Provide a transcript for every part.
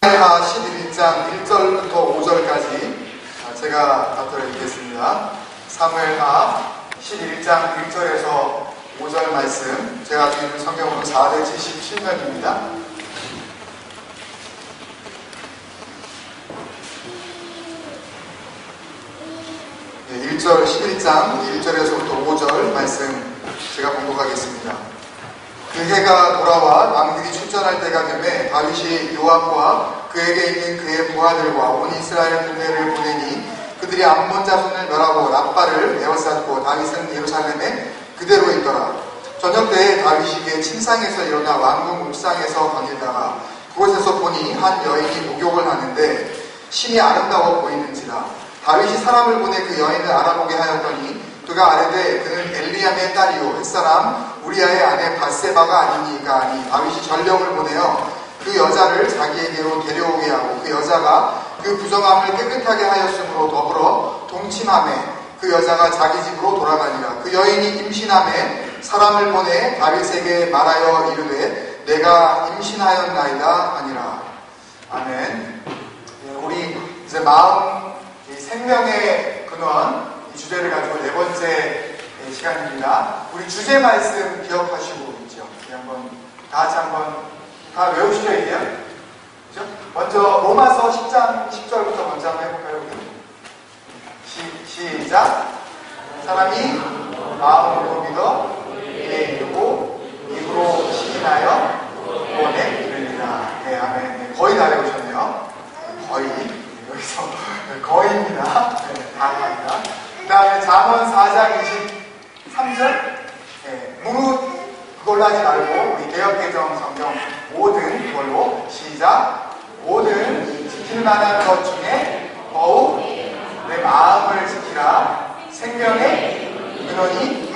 사무엘하 11장 1절부터 5절까지 제가 답변을 읽겠습니다. 사무엘하 11장 1절에서 5절 말씀, 제가 가지고 있는 성경으로 477면입니다. 네, 11장 1절에서부터 5절 말씀 제가 봉독하겠습니다. 그 해가 돌아와 왕들이 출전할 때가 되매 다윗이 요압과 그에게 있는 그의 부하들과 온 이스라엘 군대를 보내니 그들이 암몬 자손을 멸하고 랍바를 에워쌌고 다윗은 예루살렘에 그대로 있더라. 저녁 때에 다윗이 침상에서 일어나 왕궁 옥상에서 거닐다가 그곳에서 보니 한 여인이 목욕을 하는데 심히 아름다워 보이는지라. 다윗이 사람을 보내 그 여인을 알아보게 하였더니 그가 아뢰되 그는 엘리암의 딸이요 햇사람 우리아의 아내 밧세바가 아니니까 하니 다윗이 전령을 보내어 그 여자를 자기에게로 데려오게 하고 그 여자가 그 부정함을 깨끗하게 하였으므로 더불어 동침하매 그 여자가 자기 집으로 돌아가니라. 그 여인이 임신하매 사람을 보내 다윗에게 말하여 이르되 내가 임신하였나이다 하니라. 아멘. 우리 이제 마음 생명의 근원 이 주제를 가지고 네 번째 시간입니다. 우리 주제 말씀 기억하시고 있죠? 한번 다 같이 한번 다 외우시죠 이제? 그죠? 먼저 로마서 10장 10절부터 먼저 한번 해볼까요? 시작. 사람이 마음으로 믿어 이에 이르고 입으로 시인하여 구원에 이르리라. 네, 아멘. 네, 거의 다 외우셨네요. 거의. 여기서 거의입니다. 네, 다 합니다. 그 다음에 잠언 4장 23절. 네, 무릇 그걸로 하지 말고 우리 개역개정 성경 모든 그걸로 시작. 모든 지킬 만한 것 중에 더욱 내 마음을 지키라. 생명의 근원이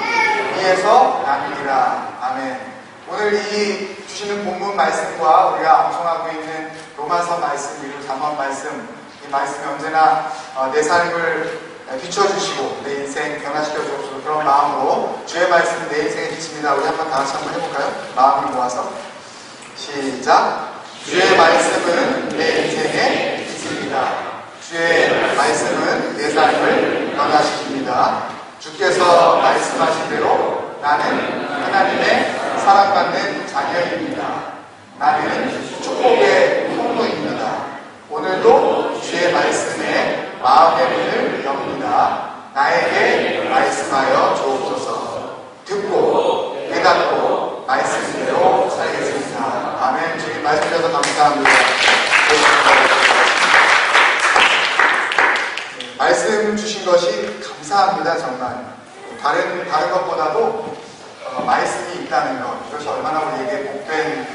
위에서 나누리라. 아멘. 오늘 이 주시는 본문 말씀과 우리가 암송하고 있는 로마서 말씀 그리고 잠언 말씀, 이 말씀이 언제나 내 삶을 비춰주시고 내 인생 변화시켜 주옵소서. 그런 마음으로 주의 말씀 내 인생에 비칩니다. 우리 한번 다 같이 한번 해볼까요? 마음을 모아서 시작. 주의 말씀은 내 인생에 비칩니다. 주의 말씀은 내 삶을 변화시킵니다. 주께서 말씀하신 대로 나는 하나님의 사랑받는 자녀입니다. 나는 축복의 통로입니다. 오늘도 주의 말씀에 마음의 문을 엽니다. 나에게 말씀하여 주옵소서. 듣고 깨닫고 말씀대로 살겠습니다. 아멘. 주님 말씀 주셔서 감사합니다. 말씀 주신 것이 감사합니다. 정말 다른 것보다도 말씀이 있다는 것, 이것이 얼마나 우리에게 복된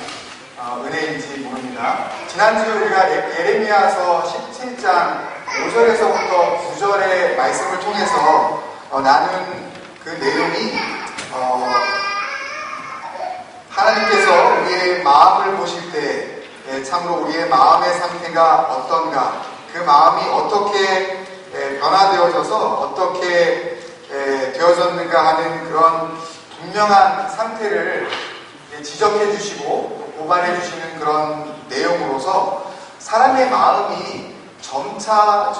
은혜인지 모릅니다. 지난주에 우리가 예레미야서 17장 5절에서부터 9절의 말씀을 통해서 나눈 그 내용이 하나님께서 우리의 마음을 보실 때 참으로 우리의 마음의 상태가 어떤가, 그 마음이 어떻게 변화되어져서 어떻게 되어졌는가 하는 그런 분명한 상태를 지적해 주시고 고발해 주시는 그런 내용으로서 사람의 마음이 점차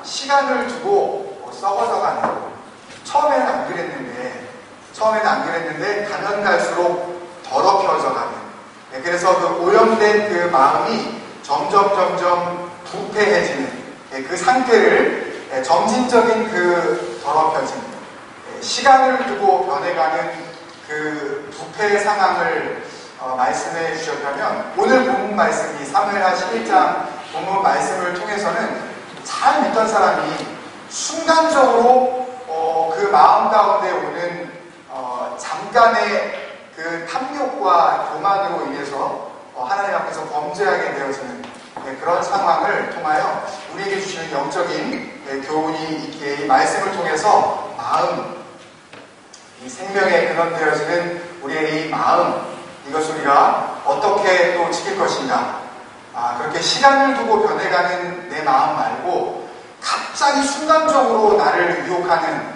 시간을 두고 썩어져 가는, 처음에는 안 그랬는데 가면 갈수록 더럽혀져 가는, 그래서 그 오염된 그 마음이 점점 부패해지는 그 상태를 점진적인 그 더럽혀짐, 시간을 두고 변해가는 그 부패의 상황을 말씀해 주셨다면, 오늘 본문 말씀이 사무엘하 11장 본문 말씀을 통해서는 잘 믿던 사람이 순간적으로 그 마음 가운데 오는 잠깐의 그 탐욕과 교만으로 인해서 하나님 앞에서 범죄하게 되어지는 그런 상황을 통하여 우리에게 주시는 영적인 교훈이 있기에 이 말씀을 통해서 마음, 이 생명에 근원되어지는 우리의 이 마음, 이것을 우리가 어떻게 또 지킬 것인가. 그렇게 시간을 두고 변해가는 내 마음 말고 갑자기 순간적으로 나를 유혹하는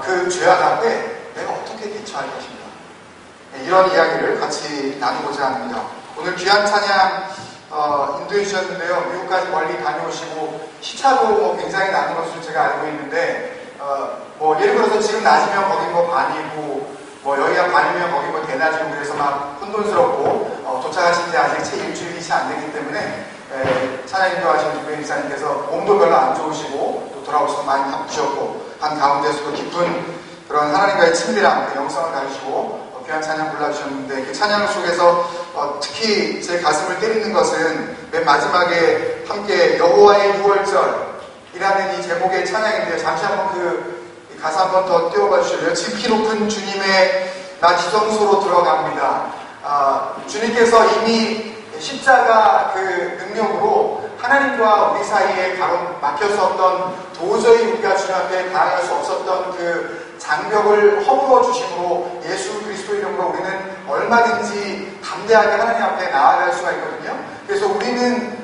그 죄악 앞에 내가 어떻게 대처할 것인가. 이런 이야기를 같이 나누고자 합니다. 오늘 귀한 찬양 인도해 주셨는데요. 미국까지 멀리 다녀오시고 시차도 뭐 굉장히 나는 것으로 제가 알고 있는데 뭐 예를 들어서 지금 낮이면 거기 뭐 밤이고 뭐 여기가 밤이면 거기 뭐 대낮이고 그래서 막 혼돈스럽고 도착하신 지 아직 채 일주일이 채 안 되기 때문에 찬양 인도하신 주변 목사님께서 몸도 별로 안 좋으시고 또 돌아오셔서 많이 바쁘셨고 한 가운데서도 깊은 그런 하나님과의 친밀함, 그 영성을 가지시고 귀한 찬양 불러주셨는데 그 찬양 속에서 특히 제 가슴을 때리는 것은 맨 마지막에 함께 여호와의 6월절이라는 이 제목의 찬양인데요. 잠시 한번 그 가사 한번 더 띄워봐 주실래요? 지극히 높은 주님의 나 지성소로 들어갑니다. 주님께서 이미 십자가 그 능력으로 하나님과 우리 사이에 막혔었던 도저히 우리가 주님 앞에 다가갈 수 없었던 그 장벽을 허물어 주심으로 예수 그리스도 이름으로 우리는 얼마든지 담대하게 하나님 앞에 나아갈 수가 있거든요. 그래서 우리는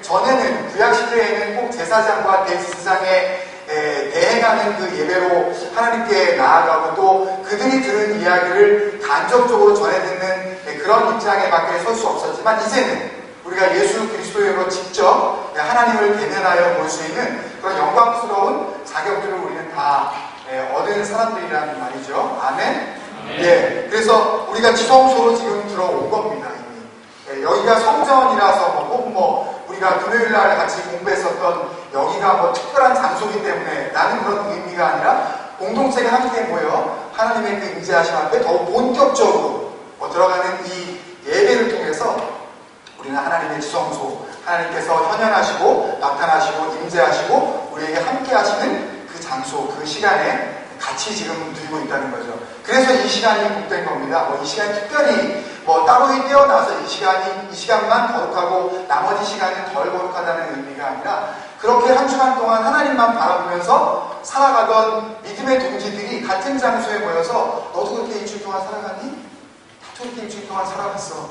전에는 구약시대에는 꼭 제사장과 대제사장에 대행하는 그 예배로 하나님께 나아가고 또 그들이 들은 이야기를 간접적으로 전해듣는 그런 입장에 밖에 설 수 없었지만 이제는 우리가 예수 그리스도로 직접 하나님을 대면하여 볼 수 있는 그런 영광스러운 자격들을 우리는 다 얻은 사람들이라는 말이죠. 아멘? 예. 그래서 우리가 지성소로 지금 들어온 겁니다. 이미. 여기가 성전이라서 꼭 우리가 금요일날 같이 공부했었던 여기가 뭐 특별한 장소이기 때문에 나는 그런 의미가 아니라 공동체가 함께 모여 하나님의 그 임재하심 앞에 더욱 본격적으로 들어가는 이 예배를 통해서 우리는 하나님의 지성소, 하나님께서 현현하시고 나타나시고 임재하시고 우리에게 함께 하시는 그 장소, 그 시간에 같이 지금 누리고 있다는 거죠. 그래서 이 시간이 복된 겁니다. 이 시간이 특별히 따로 떼어나서 이 시간만 거룩하고 나머지 시간은 덜 거룩하다는 의미가 아니라 그렇게 한 주간 동안 하나님만 바라보면서 살아가던 믿음의 동지들이 같은 장소에 모여서 너도 그렇게 일주일 동안 살아갔니? 나도 그렇게 일주일 동안 살아갔어.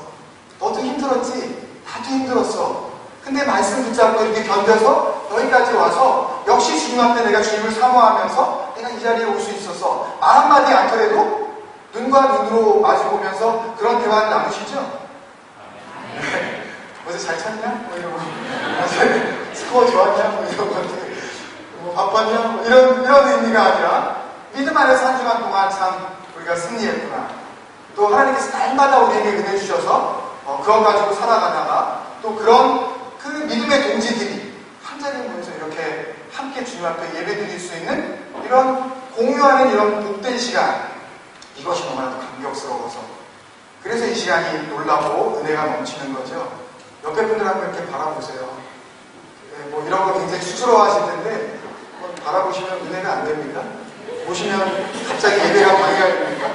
너도 힘들었지? 나도 힘들었어. 근데 말씀 붙잡고 이렇게 견뎌서 여기까지 와서 역시 주님 앞에 내가 주님을 사모하면서 내가 이 자리에 올 수 있어서 말 한마디 않더라도 눈과 눈으로 마주보면서 그런 대화를 나누시죠? 어제 잘 잤냐? 이러고 어제 스코어 좋았냐? 이런 것들 바빴냐? 이런 의미가 아니라 믿음 안에서 한 주간 동안 참 우리가 승리했구나. 또 하나님께서 날마다 우리에게 은혜 주셔서 그거 가지고 살아가다가 또 그런 그 믿음의 동지들이 한자리에 모여서 이렇게 함께 주님 앞에 예배 드릴 수 있는 이런 공유하는 이런 복된 시간, 이것이 너무나도 감격스러워서 그래서 이 시간이 놀라고 은혜가 넘치는 거죠. 옆에 분들 한번 이렇게 바라보세요. 이런 거 굉장히 수스러워하실 텐데 바라보시면 은혜가 안 됩니다. 보시면 갑자기 예배가 방해가 됩니까?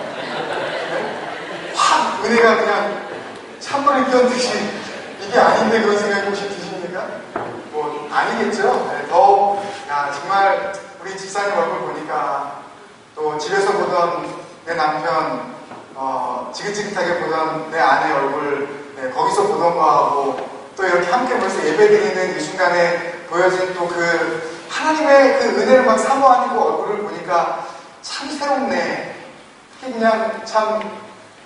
네? 확 은혜가 그냥 찬물을 끼얹듯이 이게 아닌데 그런 생각이 혹시 드십니까? 아니겠죠? 네, 더욱 정말 우리 집사님 얼굴 보니까 또 집에서 보던 내 남편 지긋지긋하게 보던 내 아내 얼굴 거기서 보던 거하고 또 이렇게 함께 모여서 예배드리는 이 순간에 보여진 또 그 하나님의 그 은혜를 막 사모하는 그 얼굴을 보니까 참 새롭네. 그냥 참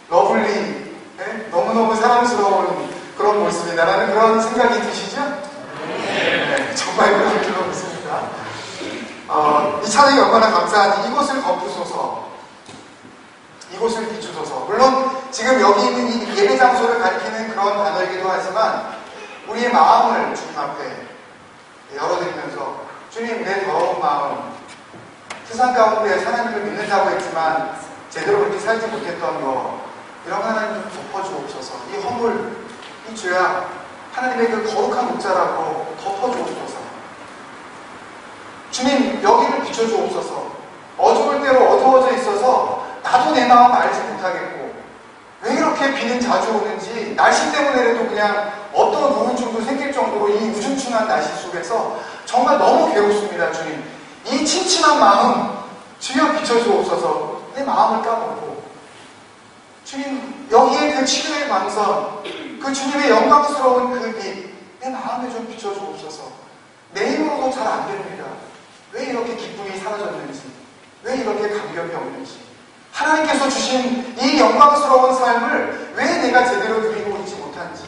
러블리, 너무너무 사랑스러운 그런 모습이다라는 그런 생각이 드시죠? 네, 정말 그런 줄로 믿습니다. 이 찬양이 얼마나 감사한지 이곳을 덮으소서, 이곳을 비추소서. 물론 지금 여기 있는 이 예배 장소를 가리키는 그런 단어이기도 하지만 우리의 마음을 주님 앞에 열어드리면서 주님, 내 더러운 마음, 세상 가운데 하나님을 믿는다고 했지만 제대로 그렇게 살지 못했던 거, 이런 하나님 좀 덮어주옵소서. 이 허물, 이 죄악, 하나님의 그 거룩한 목자라고 덮어주옵소서. 주님, 여기를 비춰주옵소서. 어두울 대로 어두워져 있어서 나도 내 마음 알지 못하겠고 왜 이렇게 비는 자주 오는지 날씨 때문에라도 그냥 어떤 우울증도 생길 정도로 이 우중충한 날씨 속에서 정말 너무 괴롭습니다. 주님, 이 침침한 마음 주여 비춰주옵소서. 내 마음을 까먹고 주님, 여기에 그 치료의 광선, 그 주님의 영광스러운 그 빛, 내 마음에 좀 비춰주옵소서. 내 힘으로도 잘 안 됩니다. 왜 이렇게 기쁨이 사라졌는지, 왜 이렇게 감격이 없는지, 하나님께서 주신 이 영광스러운 삶을 왜 내가 제대로 누리고 있지 못한지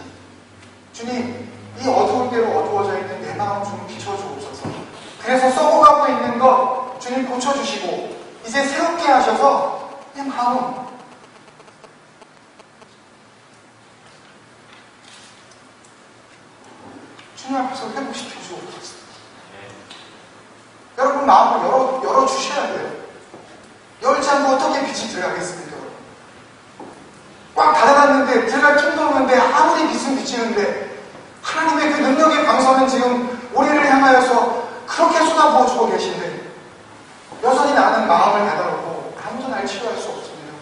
주님, 이 어두울 대로 어두워져 있는 내 마음 좀 비춰주옵소서. 그래서 썩어가고 있는 것 주님 고쳐주시고 이제 새롭게 하셔서 내 마음 주님 앞에서 회복시켜 주옵소서. 여러분 마음을 열어주셔야 돼요. 열지 않고 어떻게 빛이 들어가겠습니까? 꽉 닫아놨는데 들어갈 틈도 없는데 아무리 빛은 비치는데 하나님의 그 능력의 방선은 지금 우리를 향하여서 그렇게 쏟아부어주고 계신데 여전히 나는 마음을 닫아놓고 아무도 날 치료할 수 없습니다.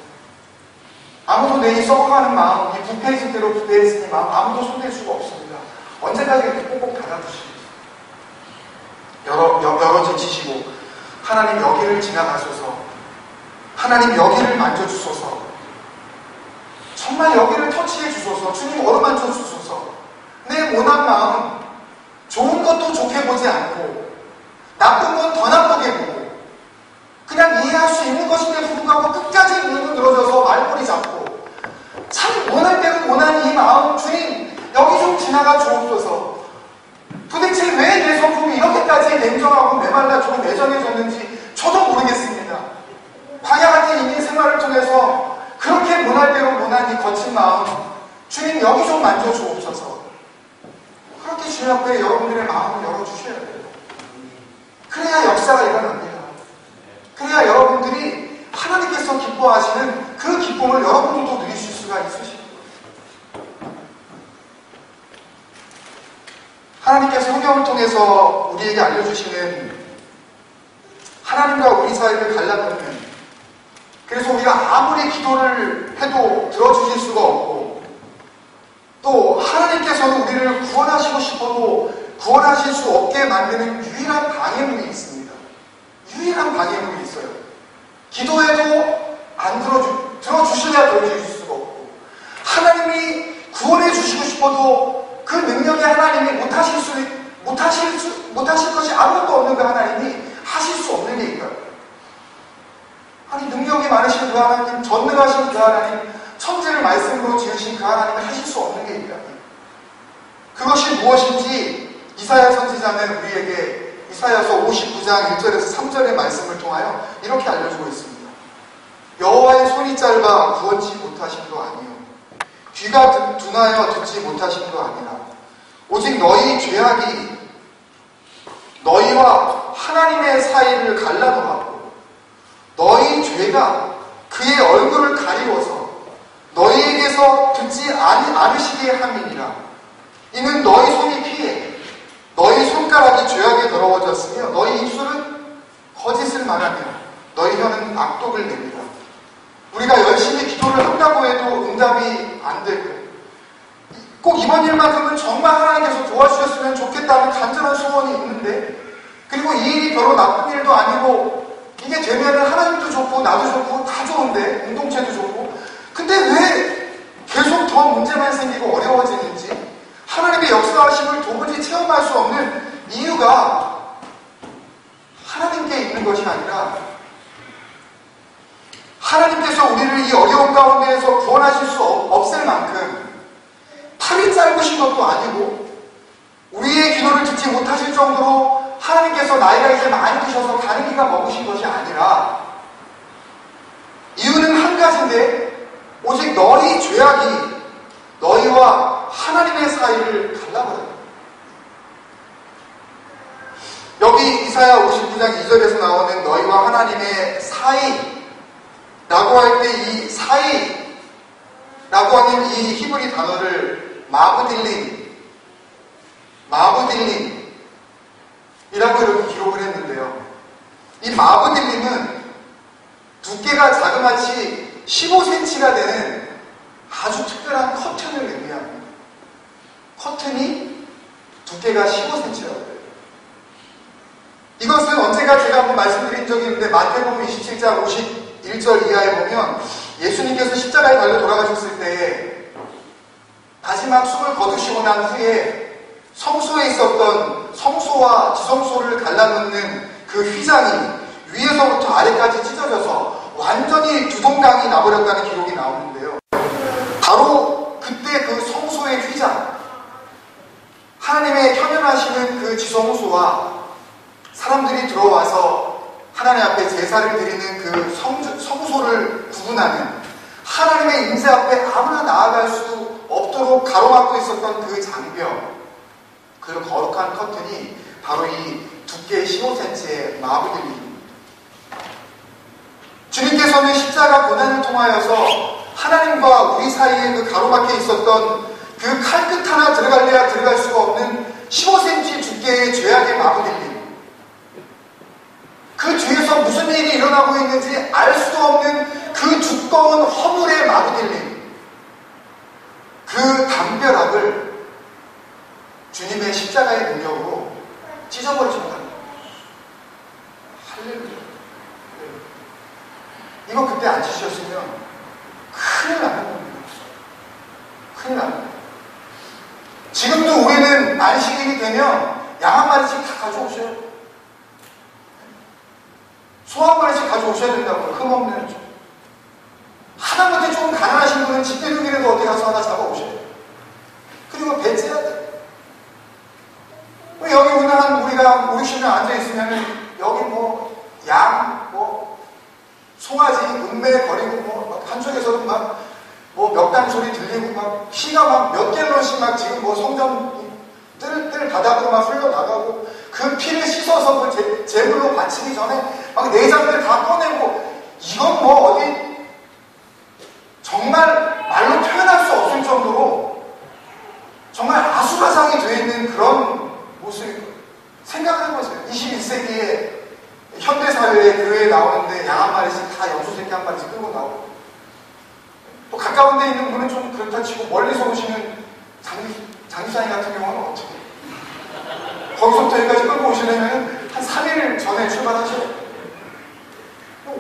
아무도 내 이 썩어가는 마음, 이 부패해진 대로 부패해진 마음 아무도 손댈 수가 없습니다. 언제까지 이렇게 꼭꼭 닫아두시고 열어지시고 하나님 여기를 지나가소서, 하나님 여기를 만져주소서, 정말 여기를 터치해 주소서, 주님 어루만져 주소서. 내 모난 마음 좋은 것도 좋게 보지 않고 나쁜 건 더 나쁘게 보고 그냥 이해할 수 있는 것인데 불구하고 끝까지 물고 늘어져서 말꼬리 잡고 참 모날 때는 모난 이 마음 주님 여기 좀 지나가 주옵소서. 도대체 왜 내 성품이 이렇게까지 냉정하고 메말라 좀 내정해졌는지 저도 모르겠습니다. 광야 같은 인생 생활을 통해서 그렇게 모날 대로 모난 이 거친 마음 주님 여기 좀 만져주옵소서. 그렇게 주님 앞에 여러분들의 마음을 열어주셔야 돼요. 그래야 역사가 일어납니다. 그래야 여러분들이 하나님께서 기뻐하시는 그 기쁨을 여러분들도 누리실 수가 있으십니다. 하나님께서 성경을 통해서 우리에게 알려주시는 하나님과 우리 사이를 갈라놓는, 그래서 우리가 아무리 기도를 해도 들어주실 수가 없고 또 하나님께서는 우리를 구원하시고 싶어도 구원하실 수 없게 만드는 유일한 방해물이 있습니다. 유일한 방해물이 있어요. 기도해도 안 들어주실래야 들어주실 수가 없고, 하나님이 구원해 주시고 싶어도 그 능력의 하나님이 못하실 것이 아무것도 없는 그 하나님이 하실 수 없는 게 있어요. 아니 능력이 많으신 그 하나님, 전능하신 그 하나님, 천지를 말씀으로 지으신 그 하나님이 하실 수 없는 게 있다. 그것이 무엇인지 이사야 선지자는 우리에게 이사야서 59장 1절에서 3절의 말씀을 통하여 이렇게 알려주고 있습니다. 여호와의 손이 짧아 구원치 못하심도 아니요 귀가 둔하여 듣지 못하심도 아니라 오직 너희 죄악이 너희와 하나님의 사이를 갈라놓았고 너희 죄가 그의 얼굴을 가리워서 너희에게서 듣지 않으시게 함이니라. 이는 너희 손이 피해 너희 손가락이 죄악에 더러워졌으며 너희 입술은 거짓을 말하며 너희 혀는 악독을 냅니다. 우리가 열심히 기도를 한다고 해도 응답이 안 되고 꼭 이번 일만큼은 정말 하나님께서 도와주셨으면 좋겠다는 간절한 소원이 있는데, 그리고 이 일이 별로 나쁜 일도 아니고 이게 되면은 하나님도 좋고 나도 좋고 다 좋은데 공동체도 좋고, 근데 왜 계속 더 문제만 생기고 어려워지는지, 하나님의 역사하심을 도무지 체험할 수 없는 이유가 하나님께 있는 것이 아니라 하나님께서 우리를 이 어려운 가운데에서 구원하실 수 없을 만큼 팔이 짧으신 것도 아니고 우리의 기도를 듣지 못하실 정도로 하나님께서 나이가 이제 많이 드셔서 가는기가 먹으신 것이 아니라 이유는 한 가지인데 오직 너희 죄악이 너희와 하나님의 사이를 갈라버려요. 여기 이사야 59장 2절에서 나오는 너희와 하나님의 사이라고 할 때 이 사이라고 하는 이 히브리 단어를 마브딜림이라고 이렇게 기록을 했는데요. 이 마브딜림은 두께가 자그마치 15cm가 되는 아주 특별한 커튼을 의미합니다. 커튼이 두께가 15cm라고 해요. 이것은 언제가 제가 한번 말씀드린 적이 있는데 마태복음 27장 51절 이하에 보면 예수님께서 십자가에 달려 돌아가셨을 때 마지막 숨을 거두시고 난 후에 성소에 있었던 성소와 지성소를 갈라놓는 그 휘장이 위에서부터 아래까지 찢어져서 완전히 두 동강이 나버렸다는 기록이 나오는데요. 바로 그때 그 성소의 휘장, 하나님의 현현하시는 그 지성소와 사람들이 들어와서 하나님 앞에 제사를 드리는 그 성소를 구분하는 하나님의 임재 앞에 아무나 나아갈 수 없도록 가로막고 있었던 그 장벽, 그 거룩한 커튼이 바로 이 두께 15cm의 마부들입니다. 주님께서는 십자가 고난을 통하여서 하나님과 우리 사이에 그 가로막혀 있었던 그 칼끝 하나 들어갈래야 들어갈 수가 없는 15cm 두께의 죄악의 마부들림, 그 뒤에서 무슨 일이 일어나고 있는지 알 수도 없는 그 두꺼운 허물의 마부들림, 그 담벼락을 주님의 십자가의 능력으로 찢어버리셨다. 할렐루야. 이거 그때 안 찢으셨으면 큰일 나는 겁니다. 큰일 나는 겁니다. 지금도 우리는 안식일이 되면 양 한 마리씩 다 가져오셔요. 소 한 마리씩 가져오셔야 된다고요. 흠없는. 하다못해 좀 가난하신 분은 집대동이라도 어디 가서 하나 잡아오셔야 돼요. 그리고 배 째야 돼요. 여기 오늘 우리가 5, 60명 앉아있으면 여기 뭐 양, 뭐 송아지, 은매 거리고 한쪽에서는 막 몇 단 소리 들리고 막 피가 막 몇 갤런씩 막 지금 뭐 성전 뜰 바닥으로 막 흘러나가고 그 피를 씻어서 그 제물로 바치기 전에 막 내장들 다 꺼내고 이건 뭐 어디 정말 말로 표현할 수 없을 정도로 정말 아수라장이 되어 있는 그런 모습이 생각을 해보세요. 21세기에 현대사회에 교회에 나오는데 양 한 마리씩 다 염소새끼 한 마리씩 끌고 나오고, 또 가까운 데 있는 분은 좀 그렇다 치고 멀리서 오시는 장기사님 같은 경우는 어떻게 거기서부터 여기까지 끌고 오시려면 한 3일 전에 출발하셔야 돼요.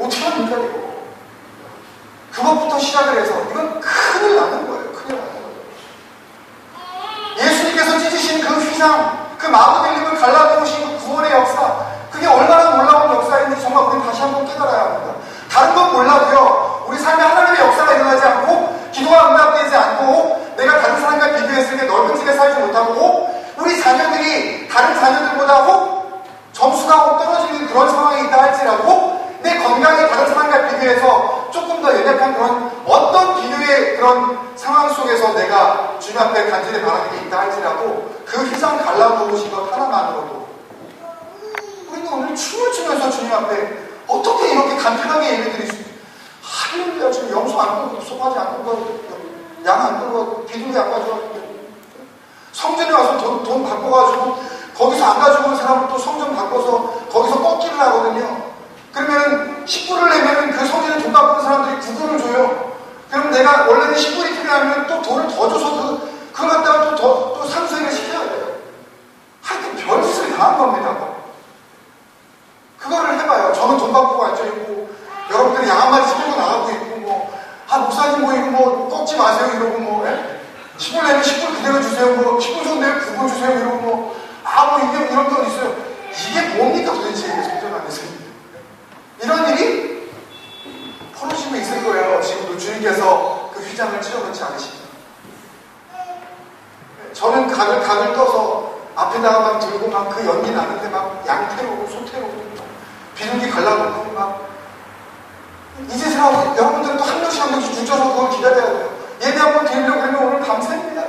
어떻게 합니까 이거? 그것부터 시작을 해서 이건 큰일 나는 거예요. 큰일 나는 거예요. 예수님께서 찢으신 그 휘장, 그 마구들림을 갈라놓으신 그 구원의 역사, 그게 얼마나 놀라운 역사인지 정말 우리 다시 한번 깨달아야 합니다. 다른 건 몰라도요, 우리 삶에 하나님의 역사가 일어나지 않고 기도가 응답되지 않고 내가 다른 사람과 비교했을 때 넓은 집에 살지 못하고 우리 자녀들이 다른 자녀들보다 혹 점수가 혹 떨어지는 그런 상황이 있다 할지라도 내 건강이 다른 사람과 비교해서 조금 더 연약한 그런 어떤 비교의 그런 상황 속에서 내가 주님 앞에 간절히 바라는 게 있다 할지라도 그 휘장 갈라놓으신 것 하나만으로도 우리는 오늘 춤을 추면서 주님 앞에 어떻게 이렇게 간편하게 예배드릴 수 있어요? 할렐루야. 지금 염소 안 끌고 소바지 안 끌고 양 안 끌고 비둘기 안 가져가지고 성전에 와서 돈 바꿔가지고 거기서 안 가지고 온 사람은 또 성전 바꿔서 거기서 꺾기를 하거든요. 그러면 10불을 내면 그 성전에 돈 바꾸는 사람들이 9불을 줘요. 그럼 내가 원래는 10불이 필요하면 또 돈을 더 줘서 그걸 갖다가 또 상수행을 시켜야 돼요. 하여튼 별짓을 다 한 겁니다. 그거를 해봐요. 저는 돈 바꾸고 앉아있고 여러분들이 양 한 마리씩 끌고 나가고 있고 목사님 이거 꺾지 마세요 이러고 10불 내면 10불 그대로 주세요 10불 좀 내면 9불 주세요 이러고 이게 이런 게 어딨어요. 이게 뭡니까 도대체 이게 성전 안에서 이런 일이 벌어지고 있을 거예요. 지금도 주님께서 그 휘장을 찢어놓지 않으십니다. 저는 각을 떠서 앞에다가 막 들고 그 연기 나는데 양 태우고 소 태우고 비둘기 갈라놓고 이제서라고 여러분들은 또 한 명씩 한 명씩 줄쳐서 그걸 기다려야 돼요. 예배 한번 드리려고 그러면 오늘 밤새입니다.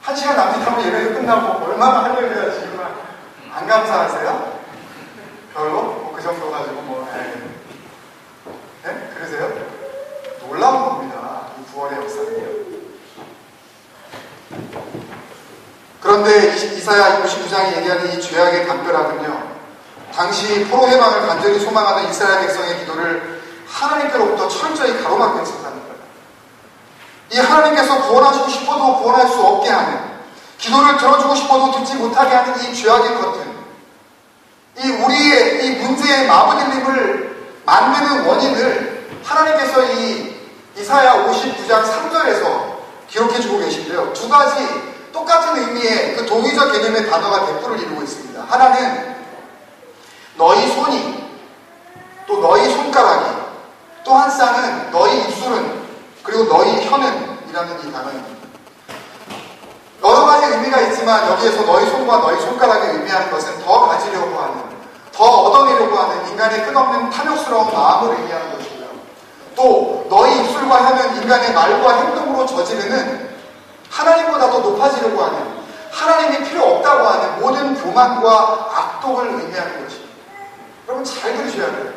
1시간 남짓하면 예배도 끝나고 얼마나 할렐루야 지금 안 감사하세요? 별로? 그 정도 가지고 네? 그러세요? 놀라운 겁니다. 이 구원의 역사는요. 그런데 이사야 59장이 얘기하는 이 죄악의 담벼락은요, 당시 포로 해방을 간절히 소망하는 이스라엘 백성의 기도를 하나님께로부터 철저히 가로막고 있었다는 거예요. 이 하나님께서 구원하시고 싶어도 구원할 수 없게 하는, 기도를 들어주고 싶어도 듣지 못하게 하는 이 죄악의 커튼, 이 우리의 이 문제의 마부들림을 만드는 원인을 하나님께서 이 이사야 59장 3절에서 기록해주고 계신데요. 두 가지 똑같은 의미의 그 동의적 개념의 단어가 대꾸를 이루고 있습니다. 하나는 너희 손이, 또 너희 손가락이, 또 한 쌍은 너희 입술은, 그리고 너희 혀는 이라는 이 단어입니다. 의미가 있지만 여기에서 너희 손과 너희 손가락을 의미하는 것은 더 가지려고 하는, 더 얻어내려고 하는 인간의 끝없는 탐욕스러운 마음을 의미하는 것이고요. 또 너희 입술과 혀는 인간의 말과 행동으로 저지르는 하나님보다 더 높아지려고 하는, 하나님이 필요 없다고 하는 모든 교만과 악독을 의미하는 것입니다. 여러분 잘 들으셔야 돼요.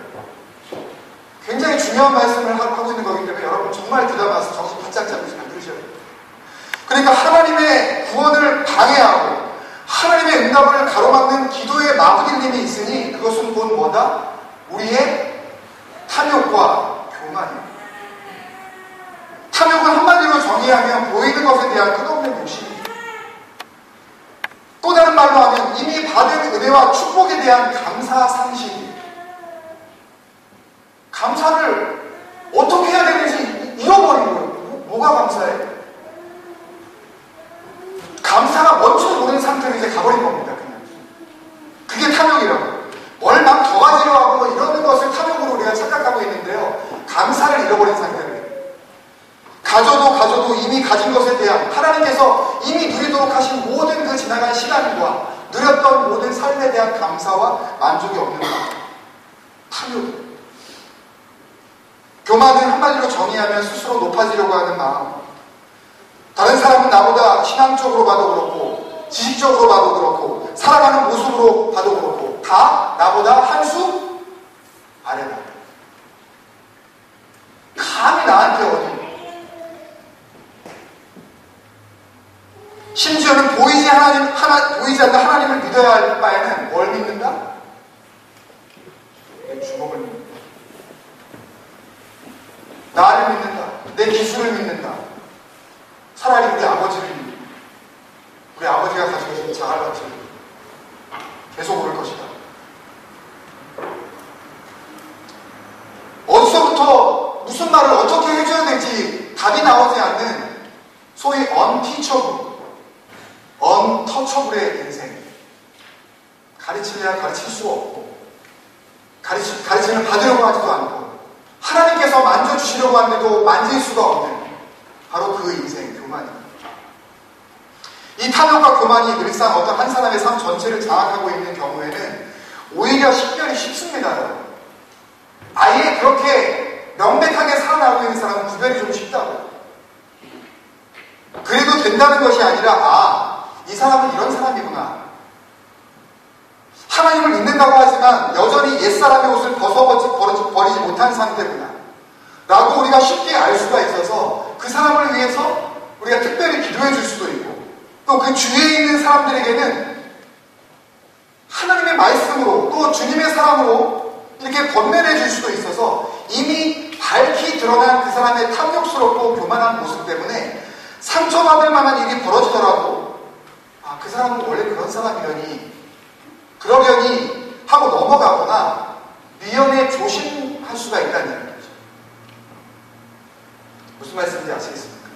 굉장히 중요한 말씀을 하고 있는 거기 때문에 여러분 정말 귀담아서 정신 바짝 잡고 잘 들으셔야 돼요. 그러니까 하나님의 구원을 방해하고 하나님의 응답을 가로막는 기도의 마부들림이 있으니 그것은 곧 뭐다? 우리의 탐욕과 교만입니다. 탐욕은 한마디로 정의하면 보이는 것에 대한 끝없는 욕심입니다. 또 다른 말로 하면 이미 받은 은혜와 축복에 대한 감사 상실입니다. 감사를 어떻게 해야 되는지 잃어버린 거예요. 뭐가 감사해? 감사가 뭔지도 모르는 상태로 이제 가버린 겁니다. 그냥. 그게 탐욕이라고. 뭘 막 더 가지려 하고 이러는 것을 탐욕으로 우리가 착각하고 있는데요. 감사를 잃어버린 상태예요. 가져도 이미 가진 것에 대한 하나님께서 이미 누리도록 하신 모든 그 지나간 시간과 누렸던 모든 삶에 대한 감사와 만족이 없는 마음. 탐욕. 교만은 한마디로 정의하면 스스로 높아지려고 하는 마음. 다른 사람은 나보다 신앙적으로 봐도 그렇고 지식적으로 봐도 그렇고 살아가는 모습으로 봐도 그렇고 다 나보다 한 수 아래다. 감히 나한테 어디. 심지어는 보이지 않는 하나님을 믿어야 할 바에는 뭘 믿는다? 내 주먹을 믿는다. 나를 믿는다. 내 기술을 믿는다. 차라리 우리 아버지를 믿는다. 우리 아버지가 가지고 계신 자갈밭을 계속 오를 것이다. 어디서부터 무슨 말을 어떻게 해줘야 될지 답이 나오지 않는 소위 언터처블의 인생. 가르치려야 가르칠 수 없고 가르침을 받으려고 하지도 않고 하나님께서 만져주시려고 하는데도 만질 수가 없는 바로 그 인생, 교만입니다. 이 탐욕과 교만이 늘상 어떤 한 사람의 삶 전체를 장악하고 있는 경우에는 오히려 식별이 쉽습니다. 아예 그렇게 명백하게 살아나고 있는 사람은 구별이 좀 쉽다고. 그래도 된다는 것이 아니라 이 사람은 이런 사람이구나. 하나님을 믿는다고 하지만 여전히 옛사람의 옷을 벗어버리지 못한 상태구나 라고 우리가 쉽게 알 수가 있어서 그 사람을 위해서 우리가 특별히 기도해 줄 수도 있고 또 그 주위에 있는 사람들에게는 하나님의 말씀으로 또 주님의 사랑으로 이렇게 건네내 줄 수도 있어서 이미 밝히 드러난 그 사람의 탐욕스럽고 교만한 모습 때문에 상처받을 만한 일이 벌어지더라도 그 사람은 원래 그런 사람이려니 그러려니 하고 넘어가거나 미연에 조심할 수가 있다는 얘기죠. 무슨 말씀인지 아시겠습니까?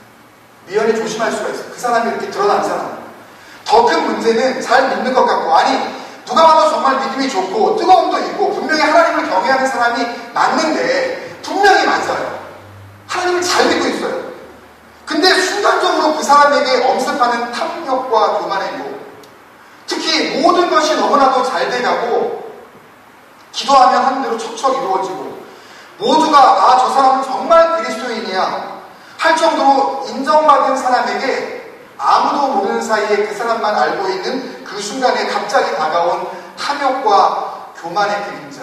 미연에 조심할 수가 있어요. 그 사람이 이렇게 드러난 사람. 더 큰 문제는 잘 믿는 것 같고 누가 봐도 정말 믿음이 좋고 뜨거움도 있고 분명히 하나님을 경외하는 사람이 맞는데 분명히 맞아요. 하나님을 잘 믿고 있어요. 근데 순간적으로 그 사람에게 엄습하는 탐욕과 교만의 유혹, 특히 모든 것이 너무나도 잘 돼가고 기도하면 하는 대로 척척 이루어지고 모두가 저 사람은 정말 그리스도인이야 할 정도로 인정받은 사람에게 아무도 모르는 사이에 그 사람만 알고 있는 그 순간에 갑자기 다가온 탐욕과 교만의 그림자.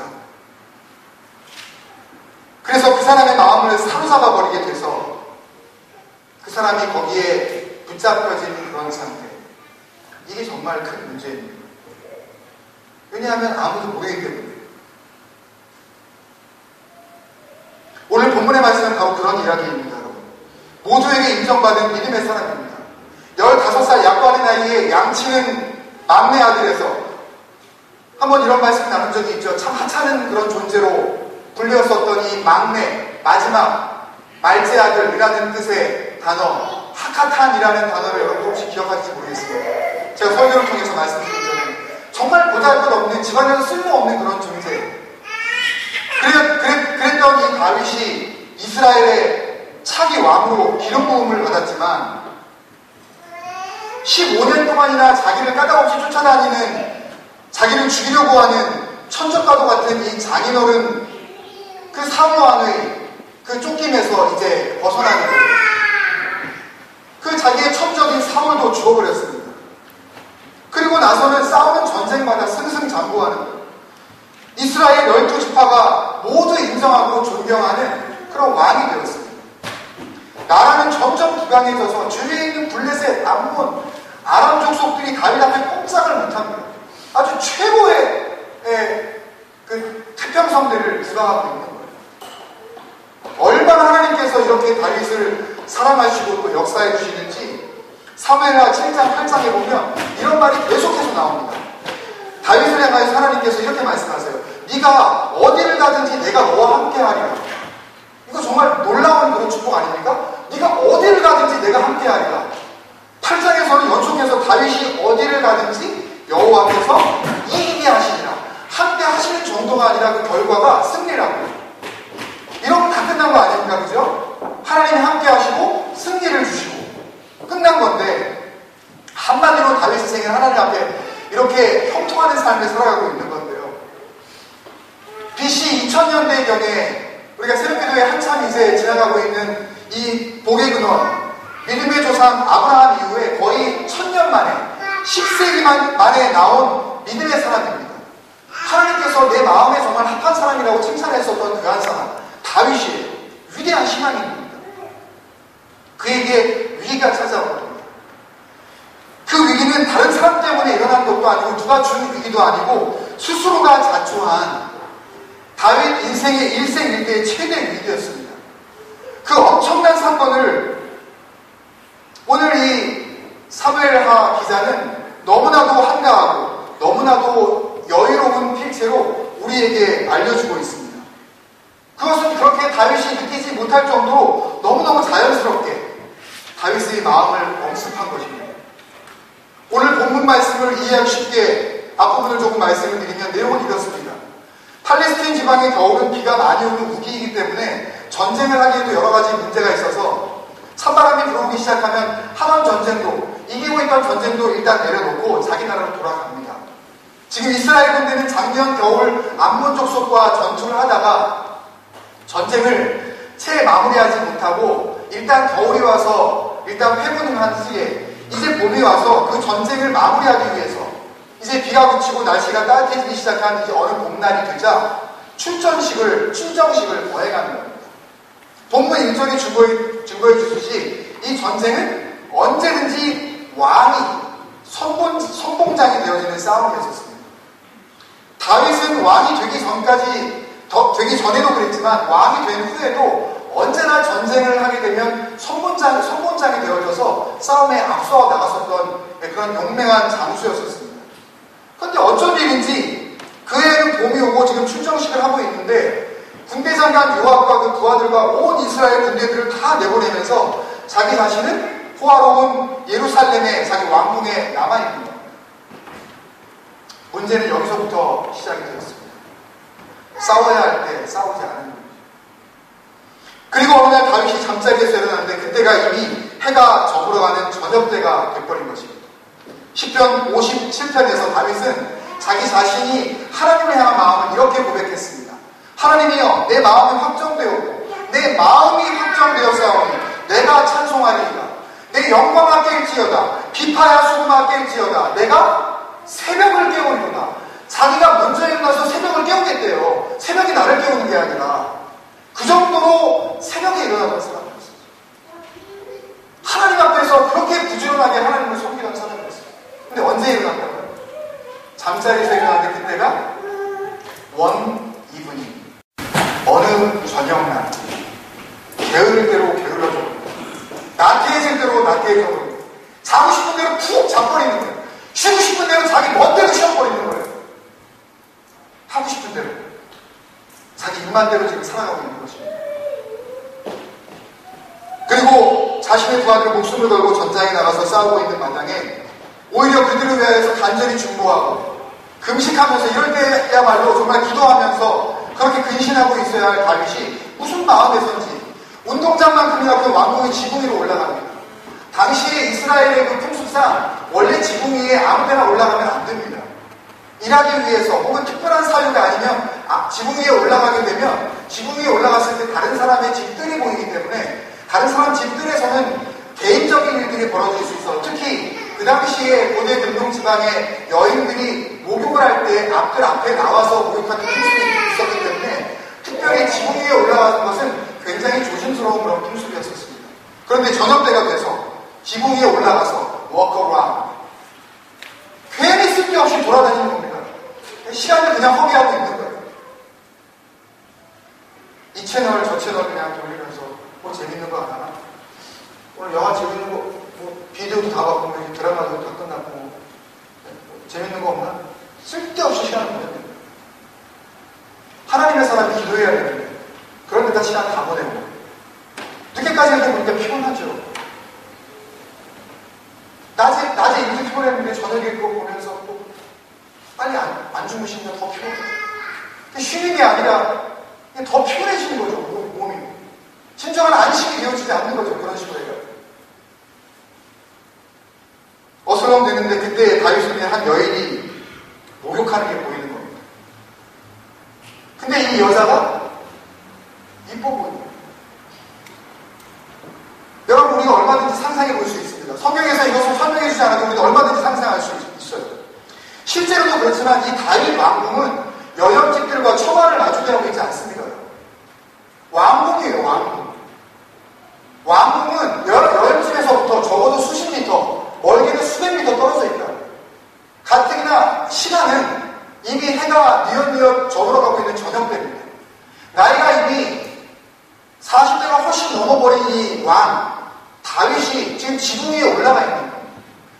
그래서 그 사람의 마음을 사로잡아 버리게 돼서 그 사람이 거기에 붙잡혀지는 그런 상태. 이게 정말 큰 문제입니다. 왜냐하면 아무도 모르기 때문에. 오늘 본문의 말씀은 바로 그런 이야기입니다. 여러분. 모두에게 인정받은 믿음의 사람입니다. 15살 약관의 나이에 양치는 막내 아들에서 한번 이런 말씀 나눈 적이 있죠. 참 하찮은 그런 존재로 불렸었던 이 막내, 마지막 말제 아들이라는 뜻의 단어 하카탄이라는 단어를 여러분 혹시 기억하실지 모르겠습니다. 제가 설교를 통해서 말씀드린 적은 정말 보잘것없는 집안에서 쓸모없는 그런 존재. 그랬던 이 다윗이 이스라엘의 차기 왕으로 기름 부음을 받았지만 15년 동안이나 자기를 까닭없이 쫓아다니는, 자기를 죽이려고 하는 천적과도 같은 이 장인어른 그 사무왕의 그 쫓김에서 이제 벗어나게 됩니다. 그 자기의 첩적인 사울도 죽어버렸습니다. 그리고 나서는 싸우는 전쟁마다 승승장구하는 거예요. 이스라엘 12지파가 모두 인정하고 존경하는 그런 왕이 되었습니다. 나라는 점점 부강해져서 주위에 있는 블레셋, 암몬, 아람 족속들이 다윗 앞에 꼼짝을 못합니다. 아주 최고의 그 태평성들을 부강하고 있는 거예요. 얼마나 하나님께서 이렇게 다윗을 사랑하시고 또 역사해 주시는지 사무엘하 7장 8장에 보면 이런 말이 계속해서 나옵니다. 다윗을 향하여서 하나님께서 이렇게 말씀하세요. 네가 어디를 가든지 내가 너와 함께 하리라. 이거 정말 놀라운 그런 축복 아닙니까? 네가 어디를 가든지 내가 함께 하리라. 8장에서는 연속해서 다윗이 어디를 가든지 여호와께서 이기게 하시리라. 함께 하시는 정도가 아니라 그 결과가 승리라고. 이러면 다 끝난 거 아닙니까? 그죠? 하나님이 함께 하시고 승리를 주시고 끝난 건데, 한마디로 다윗의 생애는 하나님 앞에 이렇게 형통하는 삶을 살아가고 있는 건데요. BC 2000년대경에 우리가 새벽기도에 한참 이제 지나가고 있는 이 복의 근원, 믿음의 조상 아브라함 이후에 거의 1000년 만에 10세기 만에 나온 믿음의 사람입니다. 하나님께서 내 마음에 정말 합한 사람이라고 칭찬했었던 그 한 사람, 다윗이에요. 위대한 신앙인입니다. 그에게 위기가 찾아옵니다. 그 위기는 다른 사람 때문에 일어난 것도 아니고 누가 준 위기도 아니고 스스로가 자초한 다윗 인생의 일생일대의 최대 위기였습니다. 그 엄청난 사건을 오늘 이 사무엘하 기자는 너무나도 한가하고 너무나도 여유로운 필체로 우리에게 알려주고 있습니다. 그것은 그렇게 다윗이 느끼지 못할 정도로 너무너무 자연스럽게 다윗의 마음을 엄습한 것입니다. 오늘 본문 말씀을 이해하기 쉽게 앞부분을 조금 말씀을 드리면 내용은 이렇습니다. 팔레스타인 지방의 겨울은 비가 많이 오는 우기이기 때문에 전쟁을 하기에도 여러 가지 문제가 있어서 찬바람이 불어오기 시작하면 하던 전쟁도, 이기고 있던 전쟁도 일단 내려놓고 자기 나라로 돌아갑니다. 지금 이스라엘 군대는 작년 겨울 암몬 족속과 전투를 하다가 전쟁을 채 마무리하지 못하고 일단 겨울이 와서 일단 회군을 한 후에 이제 봄이 와서 그 전쟁을 마무리하기 위해서 이제 비가 그치고 날씨가 따뜻해지기 시작한 이제 어느 봄날이 되자 춘정식을 거행하는 겁니다. 본문 1절이 증거해 주듯이 이 전쟁은 언제든지 왕이 선봉장이 되어지는 싸움이었습니다. 다윗은 왕이 되기 전에도 그랬지만 왕이 된 후에도 언제나 전쟁을 하게 되면 선봉장이 되어져서 싸움에 앞서 나갔었던 그런 용맹한 장수였었습니다. 그런데 어쩐 일인지 그 해에는 봄이 오고 지금 춘정식을 하고 있는데 군대장관 요압과 그 부하들과 온 이스라엘 군대들을 다 내보내면서 자기 자신은 호화로운 예루살렘의 자기 왕궁에 남아있는 겁니다. 문제는 여기서부터 시작이 되었습니다. 싸워야 할 때 싸우지 않는 겁니다. 그리고 어느 날 다윗이 잠자리에서 일어났는데 그때가 이미 해가 저물어가는 저녁때가 돼버린 것입니다. 시편 57편에서 다윗은 자기 자신이 하나님을 향한 마음을 이렇게 고백했습니다. 하나님이여, 내 마음이 확정되었고 내 마음이 확정되었사오니 내가 찬송하리이다. 내 영광아 깰지어다. 비파야 수금아 깰지어다. 내가 새벽을 깨우리로다. 자기가 먼저 일어나서 새벽을 깨우겠대요. 새벽이 나를 깨우는 게 아니라 그 정도로 새벽에 일어나는 사람이었어요. 하나님 앞에서 그렇게 부지런하게 하나님을 섬기던 사람이었어요. 근데 언제 일어났다고요? 잠자리에서 일어났는데 그때가 원 이브닝, 어느 저녁날 게으를 대로 게을러져 버립니다. 나태해질 대로 나태해져 버립니다. 자고 싶은 대로 푹 자버리는 거예요. 쉬고 싶은 대로 자기 멋대로 쉬어버리는 거예요. 하고 싶은 대로 자기 입맛대로 지금 살아가고 있는 것입니다. 그리고 자신의 부하들 목숨을 걸고 전장에 나가서 싸우고 있는 마당에 오히려 그들을 위하여서 간절히 중보하고 금식하면서 이럴 때야말로 정말 기도하면서 그렇게 근신하고 있어야 할 다윗이 무슨 마음에선지 운동장만큼이나 그 왕궁의 지붕 위로 올라갑니다. 당시에 이스라엘의 그 풍습상 원래 지붕 위에 아무 데나 올라가면 안 됩니다. 일하기 위해서 혹은 특별한 사유가 아니면 지붕 위에 올라가게 되면 지붕 위에 올라갔을 때 다른 사람의 집들이 보이기 때문에 다른 사람 집들에서는 개인적인 일들이 벌어질 수 있어. 특히 그 당시에 고대 근동 지방의 여인들이 목욕을 할 때 앞들 앞에 나와서 목욕하는 풍습이 있었기 때문에 특별히 지붕 위에 올라가는 것은 굉장히 조심스러운 그런 풍습이었습니다. 그런데 저녁 때가 돼서 지붕 위에 올라가서 워커라운드 괜히 쓸데없이 돌아다니는 겁니다. 시간을 그냥 허비하고 있는 거예요. 이 채널 저 채널 그냥 돌리면서 뭐 재밌는 거 안 하나? 오늘 영화 재밌는 거 뭐 비디오도 다 봤고 드라마도 다 끝났고 뭐 재밌는 거 없나? 쓸데없이 시간을 보내는 거예요. 하나님의 사람이 기도해야 되는데 그런 데다 시간 다 보내고 늦게까지 이렇게 보니까 피곤하죠. 낮에 이렇게 피곤했는데 저녁에 그거 보면서 또 빨리 안 주무시면 더 피곤해요. 쉬는 게 아니라 더 피곤해지는 거죠. 몸이. 진정한 안식이 되어지지 않는 거죠. 그런 식으로 해요. 어슬렁 되는데 그때 다윗의 한 여인이 목욕하는 게 보이는 겁니다. 근데 이 여자가 이뻐 보여요. 여러분 우리가 얼마든지 상상해 볼 수 있습니다. 성경에서 이것을 설명해 주지 않아도 우리는 얼마든지 상상할 수 있어요. 실제로도 그렇지만 이 다윗 왕궁은 여염집들과 처마를 마주대하고 있지 않습니다. 왕궁이에요. 왕궁은 여염집에서부터 적어도 수십 미터, 멀게는 수백 미터 떨어져 있다. 가뜩이나 시간은 이미 해가 뉘엿뉘엿 저물어가고 있는 저녁 때입니다. 나이가 이미 40대가 훨씬 넘어버린 이 왕 다윗이 지금 지붕 위에 올라가 있는 거예요.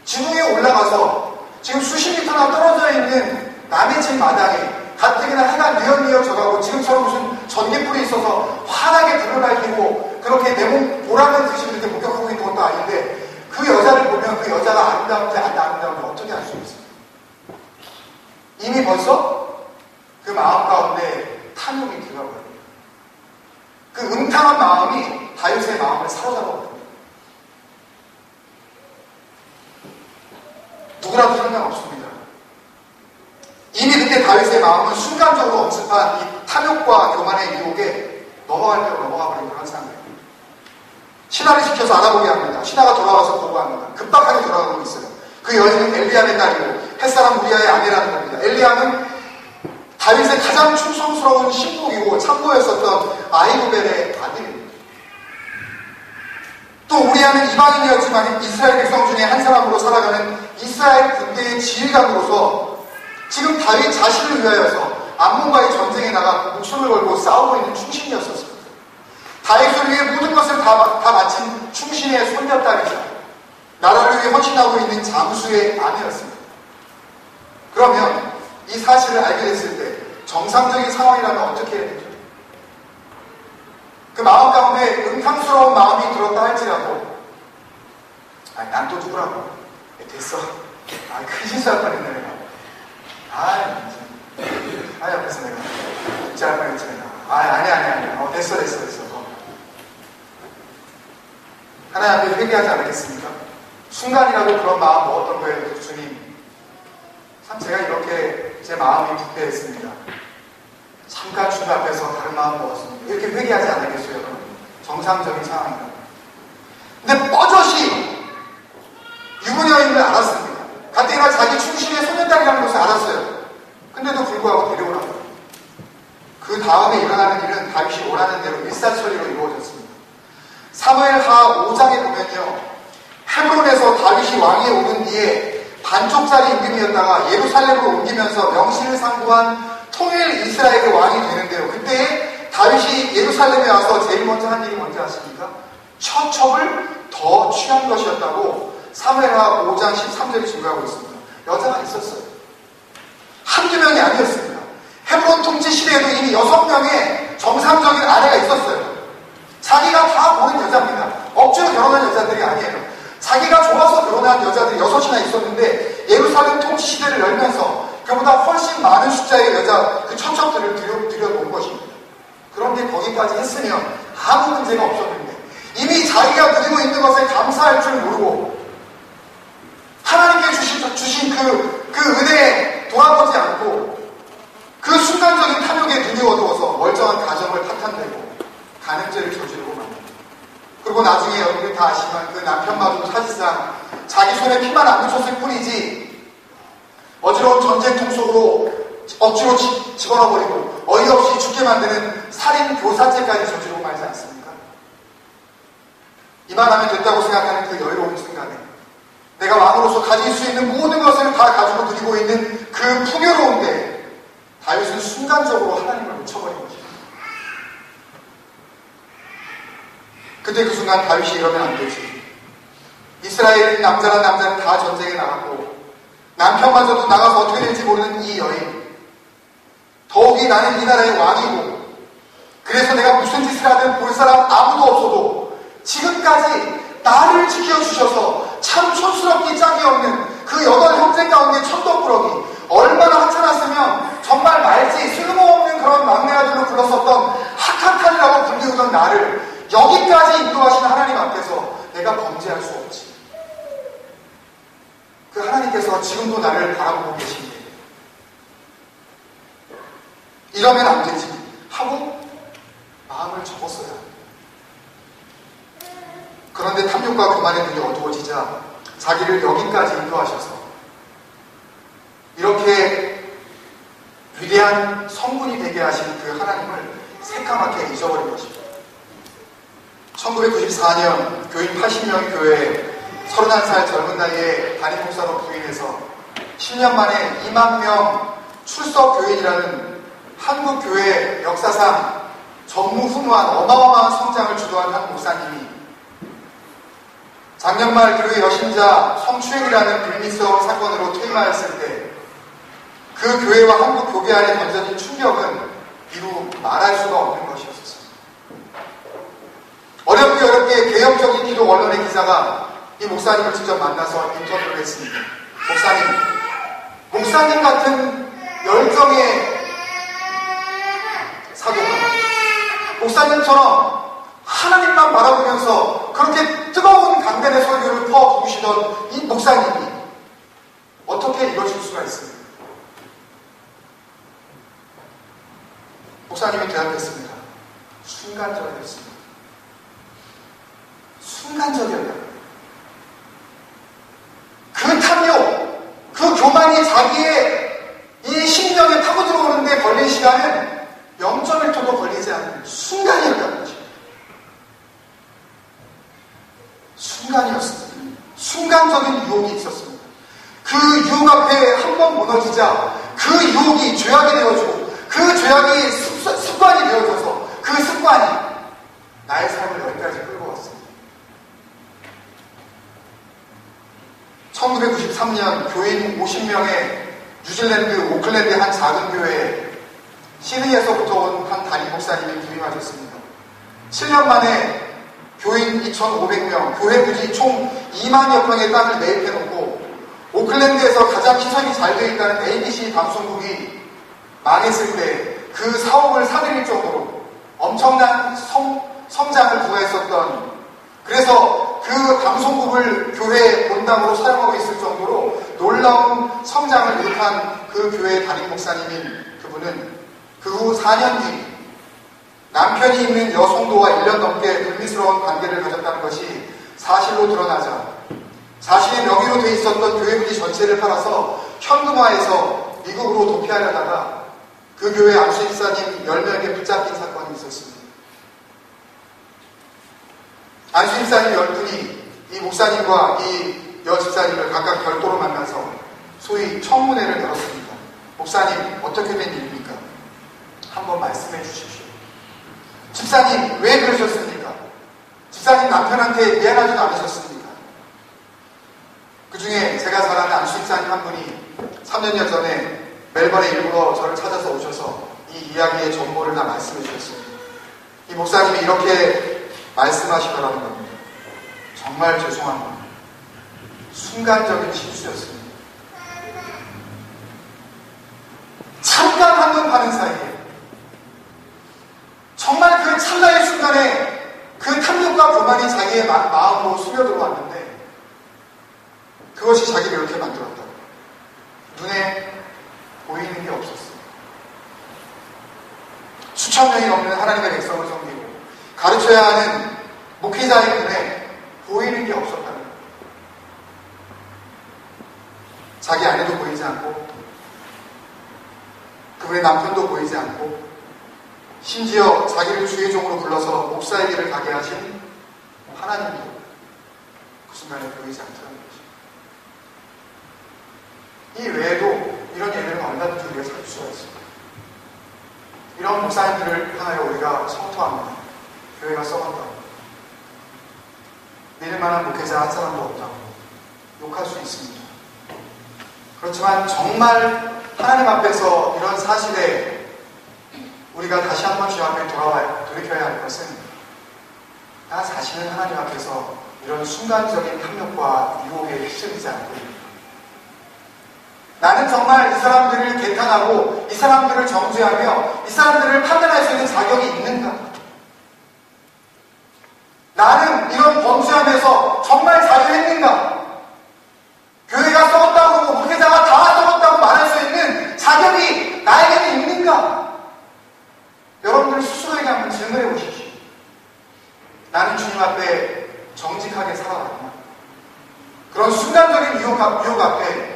지붕 위에 올라가서 지금 수십 미터나 떨어져 있는 남의 집 마당에 가뜩이나 해가 뉘엿뉘엿 져가고 지금처럼 무슨 전기불이 있어서 환하게 불을 밝히고 그렇게 내 몸 보라는 듯이 이렇게 목격하고 있는 것도 아닌데 그 여자를 보면 그 여자가 아름다운지 안 아름다운지 어떻게 알 수 있어요? 이미 벌써 그 마음 가운데 탐욕이 들어가거든요. 그 음탕한 마음이 다윗의 마음을 사로잡았거든요. 누구라도 상관없습니다. 이미 그때 다윗의 마음은 순간적으로 엄습한 이 탐욕과 교만의 유혹에 넘어갈 대로 넘어가 버린 그런 상황이에요. 신하를 시켜서 알아보게 합니다. 신하가 돌아와서 보고합니다. 급박하게 돌아가고 있어요. 그 여인은 엘리압의 딸이고 햇사람 우리아의 아내라는 겁니다. 엘리압은 다윗의 가장 충성스러운 신복이고 참모였었던 아히도벨의 아들입니다. 또 우리아는 이방인이었지만 이스라엘 백성 중에 한 사람으로 살아가는 이스라엘 군대의 지휘관으로서 지금 다윗 자신을 위하여서 암몬과의 전쟁에 나가 목숨을 걸고 싸우고 있는 충신이었었습니다. 다윗을 위해 모든 것을 다 마친 충신의 손녀딸이자 나라를 위해 헌신하고 있는 장수의 아내였습니다. 그러면 이 사실을 알게 됐을 때 정상적인 상황이라면 어떻게 해야 되죠? 그 마음 가운데 음탕스러운 마음이 들었다 할지라도 난 또 누구라고? 됐어. 큰 실수할 뻔했네 내가. 옆에서 내가 진짜 할 뻔했지 내가. 아니야. 됐어. 하나님 앞에 회개하지 않겠습니까? 순간이라도 그런 마음 먹었던 거예요. 주님, 참 제가 이렇게 제 마음이 부패했습니다. 잠깐 주님 앞에서 다른 마음 먹었습니다. 이렇게 회개하지 않겠어요, 여러분? 정상적인 상황입니다. 근데 뻐젓이 유부녀인 걸 알았습니다. 가뜩이나 자기 충신의 소녀딸이라는 것을 알았어요. 근데도 불구하고 데려오라고. 그 다음에 일어나는 일은 다윗이 원하는 대로 일사천리로 이루어졌습니다. 사무엘하 5장에 보면요, 헤브론에서 다윗이 왕위에 오른 뒤에 반쪽짜리 임금이었다가 예루살렘으로 옮기면서 명실을 상부한 통일 이스라엘의 왕이 되는데요. 그때 다윗이 예루살렘에 와서 제일 먼저 한 일이 뭔지 아십니까? 처첩을 더 취한 것이었다고 사무엘하 5장 13절이 증거하고 있습니다. 여자가 있었어요. 한두 명이 아니었습니다. 헤브론 통치 시대에도 이미 6명의 정상적인 아내가 있었어요. 자기가 다 보는 여자입니다. 억지로 결혼한 여자들이 아니에요. 자기가 좋아서 결혼한 여자들이 6이나 있었는데 예루살렘 통치 시대를 열면서 그보다 훨씬 많은 숫자의 여자 그 처첩들을 들여놓은 것입니다. 그런데 거기까지 했으면 아무 문제가 없었는데 이미 자기가 누리고 있는 것에 감사할 줄 모르고 하나님께 주신 그 은혜에 돌아보지 않고 그 순간적인 탐욕에 눈이 어두워서 멀쩡한 가정을 파탄내고 간음죄를 저지르고 맙니다. 그리고 나중에 여러분들이 다 아시지만 그 남편마저도 사실상 자기 손에 피만 안 묻혔을 뿐이지 어지러운 전쟁통 속으로 억지로 집어넣어버리고 어이없이 죽게 만드는 살인 교사죄까지 저지르고 말지 않습니까? 이만하면 됐다고 생각하는 그 여유로운 순간에 내가 왕으로서 가질 수 있는 모든 것을 다 가지고 누리고 있는 그 풍요로운데 다윗은 순간적으로 하나님을 놓쳐버린 것입니다. 그때 그 순간 다윗이 이러면 안 되지. 이스라엘 남자란 남자는 다 전쟁에 나갔고 남편마저도 나가서 어떻게 될지 모르는 이 여인, 더욱이 나는 이 나라의 왕이고 그래서 내가 무슨 짓을 하든 볼 사람 아무도 없어도 지금까지 나를 지켜주셔서 참 촌스럽기 짝이 없는 그 8형제 가운데 천덕꾸러기, 얼마나 하찮았으면 정말 말지 쓸모없는 그런 막내 아들로 불렀었던 학한탄이라고 불리우던 나를 여기까지 인도하신 하나님 앞에서 내가 범죄할 수 없지. 그 하나님께서 지금도 나를 바라보고 계신데 이러면 안 되지 하고 마음을 접었어야 합니다. 그런데 탐욕과 교만의 눈이 어두워지자 자기를 여기까지 인도하셔서 이렇게 위대한 성군이 되게 하신 그 하나님을 새까맣게 잊어버린 것입니다. 1994년 교인 80명 교회에 31살 젊은 나이에 담임 목사로 부임해서 10년 만에 2만 명 출석 교인이라는 한국 교회 역사상 전무후무한 어마어마한 성장을 주도한 한 목사님이 작년 말 교회 여신자 성추행이라는 불미스러운 사건으로 퇴임하였을 때 그 교회와 한국 교계 안에 던져진 충격은 이루 말할 수가 없는 것이었습니다. 어렵게 개혁적인 기독 언론의 기자가 이 목사님을 직접 만나서 인터뷰를 했습니다. 목사님 같은 열정의 사도가 목사님처럼 하나님만 바라보면서 그렇게 뜨거운 강단의 설교를 퍼부으시던 이 목사님이 어떻게 이뤄질 수가 있습니까? 목사님이 대답했습니다. 순간적이었습니다. 순간적이었다. 그 탐욕, 그 교만이 자기의 이 심령에 타고 들어오는데 걸린 시간은 0.1초도 걸리지 않는 순간이었다는 것입니다. 순간이었습니다. 순간적인 유혹이 있었습니다. 그 유혹 앞에 한 번 무너지자 그 유혹이 죄악이 되어지고 그 죄악이 습관이 되어져서 그 습관이 나의 삶을 여기까지 끌고 왔습니다. 1993년 교인 50명의 뉴질랜드 오클랜드 한 작은 교회에 시드니에서부터 온 한 담임 목사님이 부임하셨습니다. 7년 만에 교인 2,500명, 교회 부지 총 2만여 평의 땅을 매입해놓고 오클랜드에서 가장 시설이 잘 되어 있다는 ABC 방송국이 망했을 때 그 사옥을 사들일 정도로 엄청난 성장을 부과했었던, 그래서 그 방송국을 교회 본당으로 사용하고 있을 정도로 놀라운 성장을 이룩한 그 교회의 담임 목사님인 그분은 그 후 4년 뒤 남편이 있는 여성도와 1년 넘게 불미스러운 관계를 가졌다는 것이 사실로 드러나자 자신의 명의로 돼 있었던 교회 부지 전체를 팔아서 현금화해서 미국으로 도피하려다가 그 교회 안수집사님 10명에게 붙잡힌 사건이 있었습니다. 안수집사님 10분이 이 목사님과 이 여집사님을 각각 별도로 만나서 소위 청문회를 열었습니다. 목사님, 어떻게 된 일입니까? 한번 말씀해 주십시오. 집사님, 왜 그러셨습니까? 집사님 남편한테 미안하지도 않으셨습니까? 그 중에 제가 잘 아는 안수집사님 한 분이 3년여 전에 멜번에 일부러 저를 찾아서 오셔서 이 이야기의 전모를 다 말씀해 주셨습니다. 이 목사님이 이렇게 말씀하시더라는 겁니다. 정말 죄송한 겁니다. 순간적인 실수였습니다. 잠깐 한눈 파는 사이에 정말 그 찰나의 순간에 그 탐욕과 교만이 자기의 마음으로 2,000명이 넘는 하나님의 백성을 섬기고 가르쳐야 하는 목회자의 눈에 보이는 게 없었다는 거예요. 자기 아내도 보이지 않고 그분의 남편도 보이지 않고 심지어 자기를 주의 종으로 불러서 목사의 길을 가게 하신 하나님도 그 순간에 보이지 않다는 거죠. 이 외에도 이런 예를 얼마든지 우리가 찾을 수가 있습니다. 이런 목사님들을 향하여 우리가 성토합니다. 교회가 썩었다고, 믿을 만한 목회자 한 사람도 없다고 욕할 수 있습니다. 그렇지만 정말 하나님 앞에서 이런 사실에 우리가 다시 한번 주 앞에 돌이켜야 할 것은, 나 자신은 하나님 앞에서 이런 순간적인 탐욕과 유혹에 휩쓸리지 않고 있다. 나는 정말 이 사람들을 개탄하고 이 사람들을 정죄하며 이 사람들을 판단할 수 있는 자격이 있는가? 나는 이런 범죄하면서 정말 자유했는가? 교회가 썩었다고, 목회자가 다 썩었다고 말할 수 있는 자격이 나에게는 있는가? 여러분들 스스로에게 한번 질문해 보십시오. 나는 주님 앞에 정직하게 살아왔나? 그런 순간적인 유혹 앞에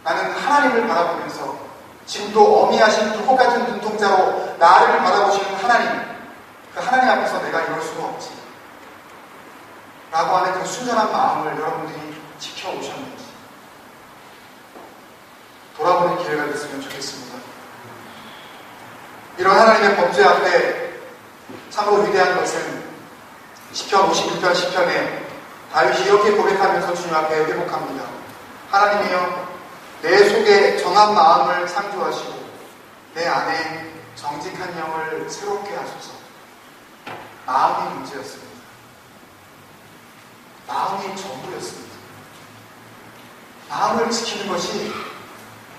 나는 하나님을 바라보면서 지금도 어미하신 불꽃 같은 눈동자로 나를 바라보시는 하나님, 그 하나님 앞에서 내가 이럴 수가 없지 라고 하는 그 순전한 마음을 여러분들이 지켜오셨는지 돌아보는 기회가 됐으면 좋겠습니다. 이런 하나님의 범죄 앞에 참으로 위대한 것은 시편 56편 10편에 다윗이 이렇게 고백하면서 주님 앞에 회복합니다. 하나님이여, 내 속에 정한 마음을 창조하시고 내 안에 정직한 영을 새롭게 하소서. 마음이 문제였습니다. 마음이 전부였습니다. 마음을 지키는 것이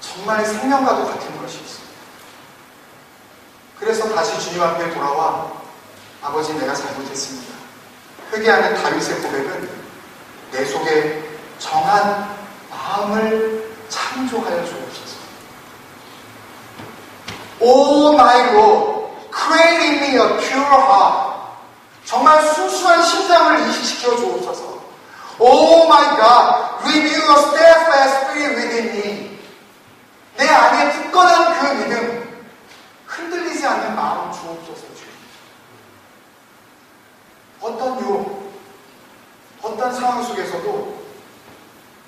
정말 생명과도 같은 것이었습니다. 그래서 다시 주님 앞에 돌아와 아버지, 내가 잘못했습니다. 회개하는 다윗의 고백은 내 속에 정한 마음을 창조하여 주옵소서. Oh my Lord, create in me a pure heart. 정말 순수한 심장을 이식시켜 주옵소서. Oh my God, renew a steadfast spirit within me. 내 안에 굳건한 그 믿음, 흔들리지 않는 마음 주옵소서. 어떤 유혹, 어떤 상황 속에서도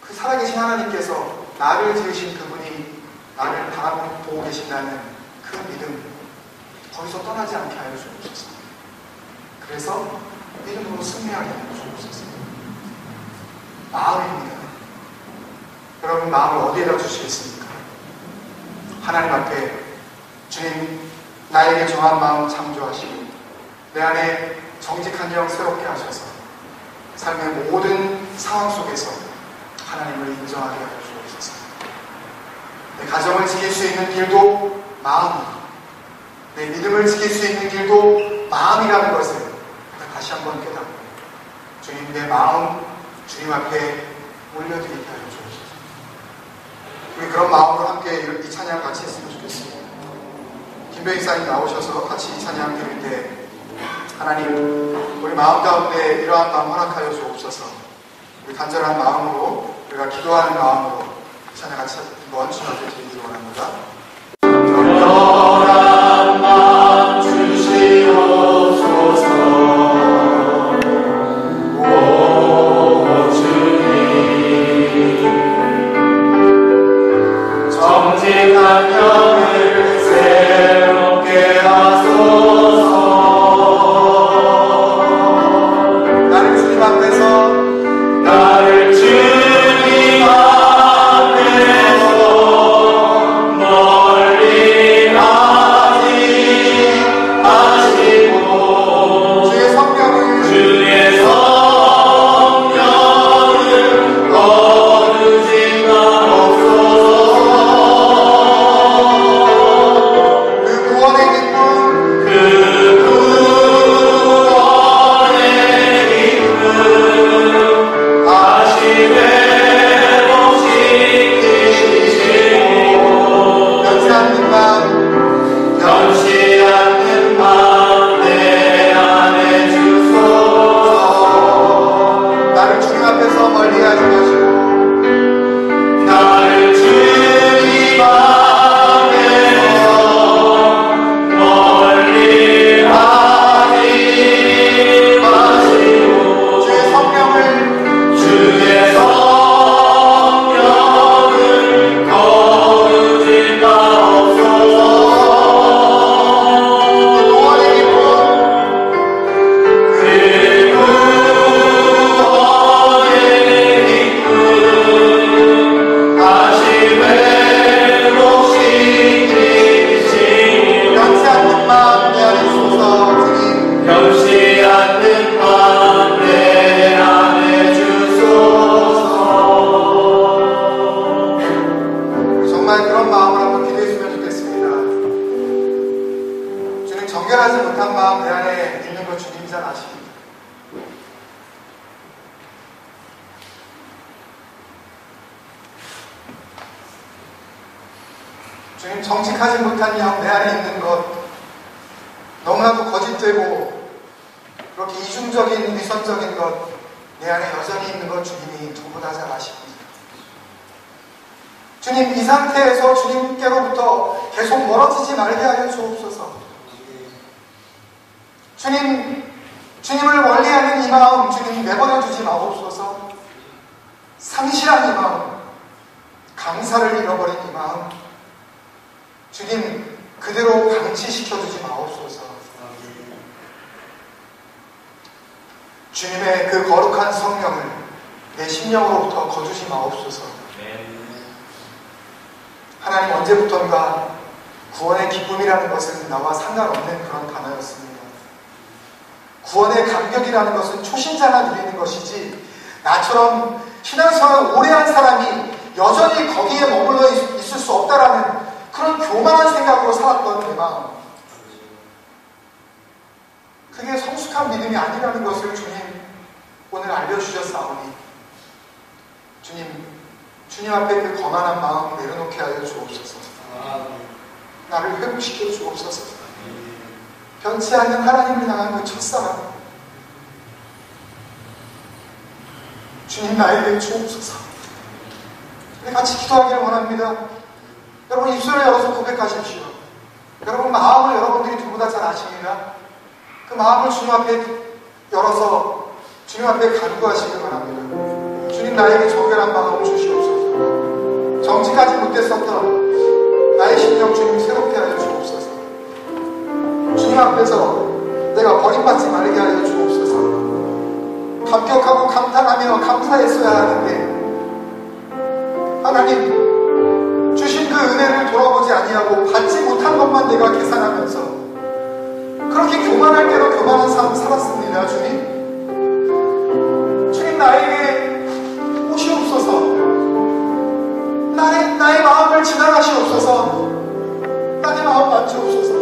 그 살아계신 하나님께서 나를 지으신 그분이 나를 바라보고 계신다는 그 믿음, 거기서 떠나지 않게 하여 주옵소서. 그래서 믿음으로 승리하게 하여 주옵소서. 마음입니다. 여러분, 마음을 어디에다 주시겠습니까? 하나님 앞에 주님, 나에게 정한 마음 창조하시고 내 안에 정직한 영 새롭게 하셔서 삶의 모든 상황 속에서 하나님을 인정하게 하여 주옵소서. 내 가정을 지킬 수 있는 길도 마음이고 내 믿음을 지킬 수 있는 길도 마음이라는 것을 다시 한번 깨닫고 주님, 내 마음 주님 앞에 올려드리게 하여 주옵소서. 우리 그런 마음으로 함께 이 찬양 같이 했으면 좋겠습니다. 김병익 사님 나오셔서 같이 이 찬양 드릴 때 하나님, 우리 마음 가운데 이러한 마음 허락하여 주옵소서. 우리 간절한 마음으로, 우리가 기도하는 마음으로 찬양 같이 한번 주님 앞에 드리기 원합니다. 간절한 마음 주시옵소서. 오 주님, 정직한 영을 새롭게 하소서. 나를 주님 앞에서 멀리 가지 마시고 주의 성령을 거두지 마옵소서. 성숙하지 못한 마음 내 안에 있는 것 주님 잘 아십니다. 주님, 정직하지 못한 영 내 안에 있는 것, 너무나도 거짓되고 그렇게 이중적인 위선적인 것 내 안에 여전히 있는 것 주님이 누구보다 잘 아십니다. 주님, 이 상태에서 주님께로부터 계속 멀어지지 말게 하여 주옵소서. 주님, 주님을 멀리하는 이 마음 주님 내버려 두지 마옵소서. 상실한 이 마음, 강사를 잃어버린 이 마음 주님 그대로 방치시켜 두지 마옵소서. 주님의 그 거룩한 성령을 내 심령으로부터 거두지 마옵소서. 하나님, 언제부턴가 구원의 기쁨이라는 것은 나와 상관없는 그런 단어였습니다. 구원의 감격이라는 것은 초신자가 누리는 것이지 나처럼 신앙생활을 오래 한 사람이 여전히 거기에 머물러 있을 수 없다라는 그런 교만한 생각으로 살았던 내 마음, 그게 성숙한 믿음이 아니라는 것을 주님 오늘 알려주셨사오니 주님 앞에 그 거만한 마음 내려놓게 하여 주옵소서. 나를 회복시켜 주옵소서. 변치 않는 하나님을 향한 그 첫사랑 주님 나에게 주옵소서. 우리 같이 기도하기를 원합니다. 여러분 입술을 열어서 고백하십시오. 여러분 마음을 여러분들이 누구보다 잘 아십니다. 그 마음을 주님 앞에 열어서 주님 앞에 간구하시길 바랍니다. 주님, 나에게 정결한 마음을 주시옵소서. 정직하지 못했었던 나의 심령 주님 새롭게 하여 주옵소서. 주님 앞에서 내가 버림받지 말게 하여 주옵소서. 감격하고 감탄하며 감사했어야 하는데 하나님 주신 그 은혜를 돌아보지 아니하고 받지 못한 것만 내가 계산하면서 그렇게 교만할 대로 교만한 삶을 살았습니다. 주님 나에게 오시옵소서. 나의 마음을 지나가시옵소서. 나의 마음 맞추옵소서.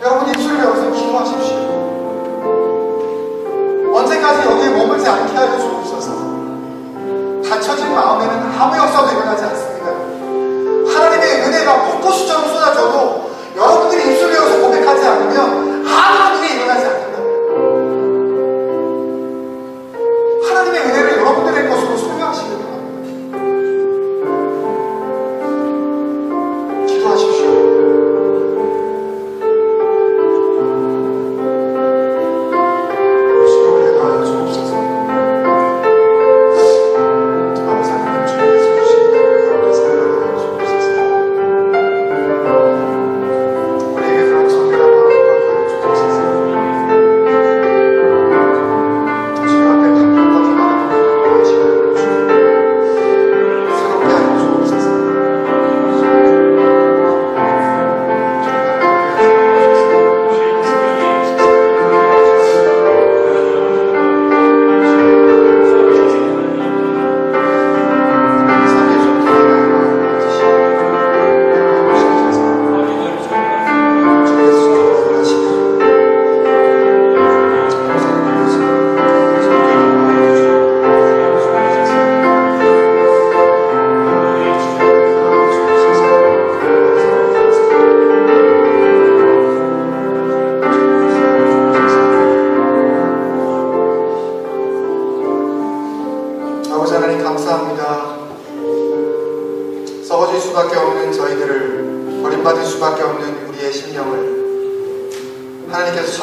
여러분 입술을 열어서 기도하십시오. 언제까지 여기에 머물지 않게 하여 주옵소서. 닫혀진 마음에는 아무 역사도 일어나지 않습니다. 하나님의 은혜가 폭포수처럼 쏟아져도 여러분들이 입술을 열어서 고백하지 않으면 아무런 일이 일어나지 않는다. 하나님의 은혜를 여러분들의 것으로 소유하시길 바랍니다. 기도하십시오.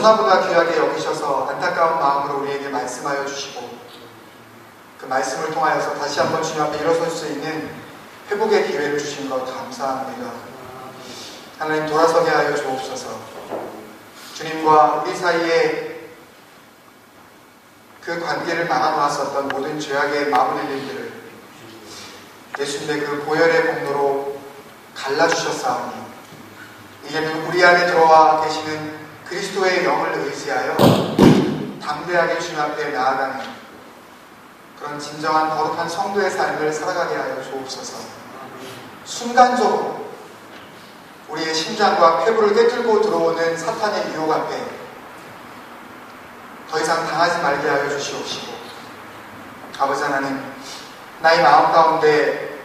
천하보다 귀하게 여기셔서 안타까운 마음으로 우리에게 말씀하여 주시고 그 말씀을 통하여서 다시 한번 주님 앞에 일어설 수 있는 회복의 기회를 주신 것 감사합니다. 하나님 돌아서게 하여 주옵소서. 주님과 우리 사이에 그 관계를 막아놓았었던 모든 죄악의 마무리들을 예수님의 그 보혈의 공로로 갈라주셨사오니 이제는 우리 안에 들어와 계시는 그리스도의 영을 의지하여 담대하게 주님 앞에 나아가는 그런 진정한 거룩한 성도의 삶을 살아가게 하여 주옵소서. 순간적으로 우리의 심장과 폐부를 꿰뚫고 들어오는 사탄의 유혹 앞에 더 이상 당하지 말게 하여 주시옵시고, 아버지 하나님, 나의 마음 가운데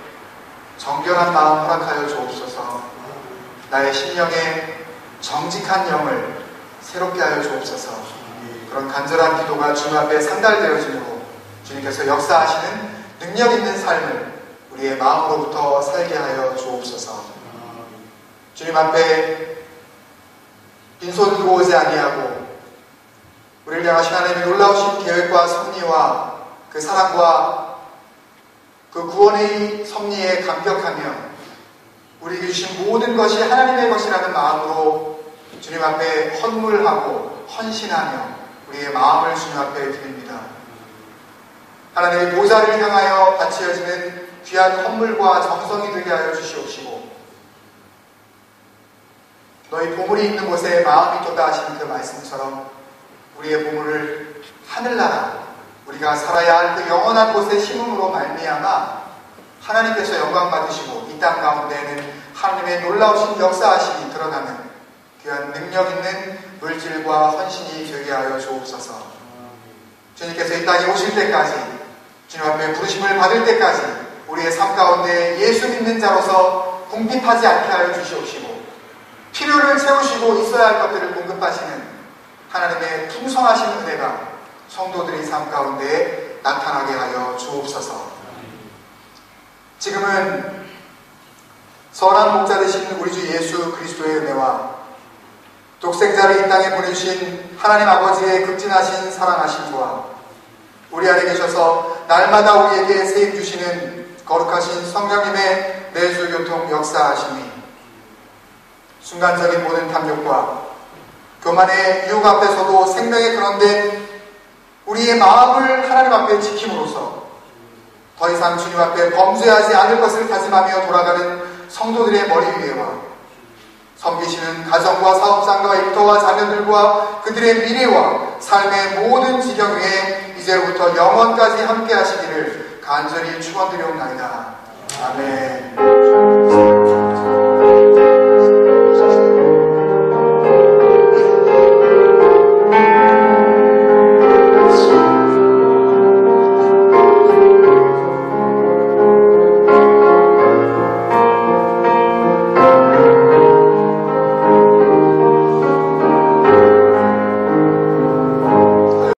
정결한 마음 허락하여 주옵소서. 나의 심령에 정직한 영을 새롭게 하여 주옵소서. 그런 간절한 기도가 주님 앞에 상달되어지므로 주님께서 역사하시는 능력 있는 삶을 우리의 마음으로부터 살게 하여 주옵소서. 주님 앞에 빈손 들고 오지 아니하고 우리를 향하신 하나님의 놀라우신 계획과 섭리와 그 사랑과 그 구원의 섭리에 감격하며 우리에게 주신 모든 것이 하나님의 것이라는 마음으로 주님 앞에 헌물하고 헌신하며 우리의 마음을 주님 앞에 드립니다. 하나님의 보좌를 향하여 바치어지는 귀한 헌물과 정성이 되게 하여 주시옵시고, 너희 보물이 있는 곳에 마음이 돋아 하시는 그 말씀처럼 우리의 보물을 하늘나라, 우리가 살아야 할 그 영원한 곳에 심음으로 말미암아 하나님께서 영광 받으시고 이 땅 가운데에는 하나님의 놀라우신 역사하심이 드러나는 귀한 능력 있는 물질과 헌신이 되게 하여 주옵소서. 주님께서 이 땅에 오실 때까지, 주님 앞에 부르심을 받을 때까지 우리의 삶 가운데 예수 믿는 자로서 궁핍하지 않게 하여 주시옵시고, 필요를 채우시고 있어야 할 것들을 공급하시는 하나님의 풍성하신 은혜가 성도들의 삶 가운데 나타나게 하여 주옵소서. 지금은 선한 목자 되신 우리 주 예수 그리스도의 은혜와 독생자를 이 땅에 보내주신 하나님 아버지의 극진하신 사랑하심과 우리 안에 계셔서 날마다 우리에게 세임 주시는 거룩하신 성령님의 내주교통 역사하심이 순간적인 모든 탐욕과 교만의 유혹 앞에서도 생명에 그런된 우리의 마음을 하나님 앞에 지킴으로써 더 이상 주님 앞에 범죄하지 않을 것을 다짐하며 돌아가는 성도들의 머리 위에와 섬기시는 가정과 사업장과 일터와 자녀들과 그들의 미래와 삶의 모든 지경 위에 이제부터 영원까지 함께 하시기를 간절히 축원드리옵나이다. 아멘.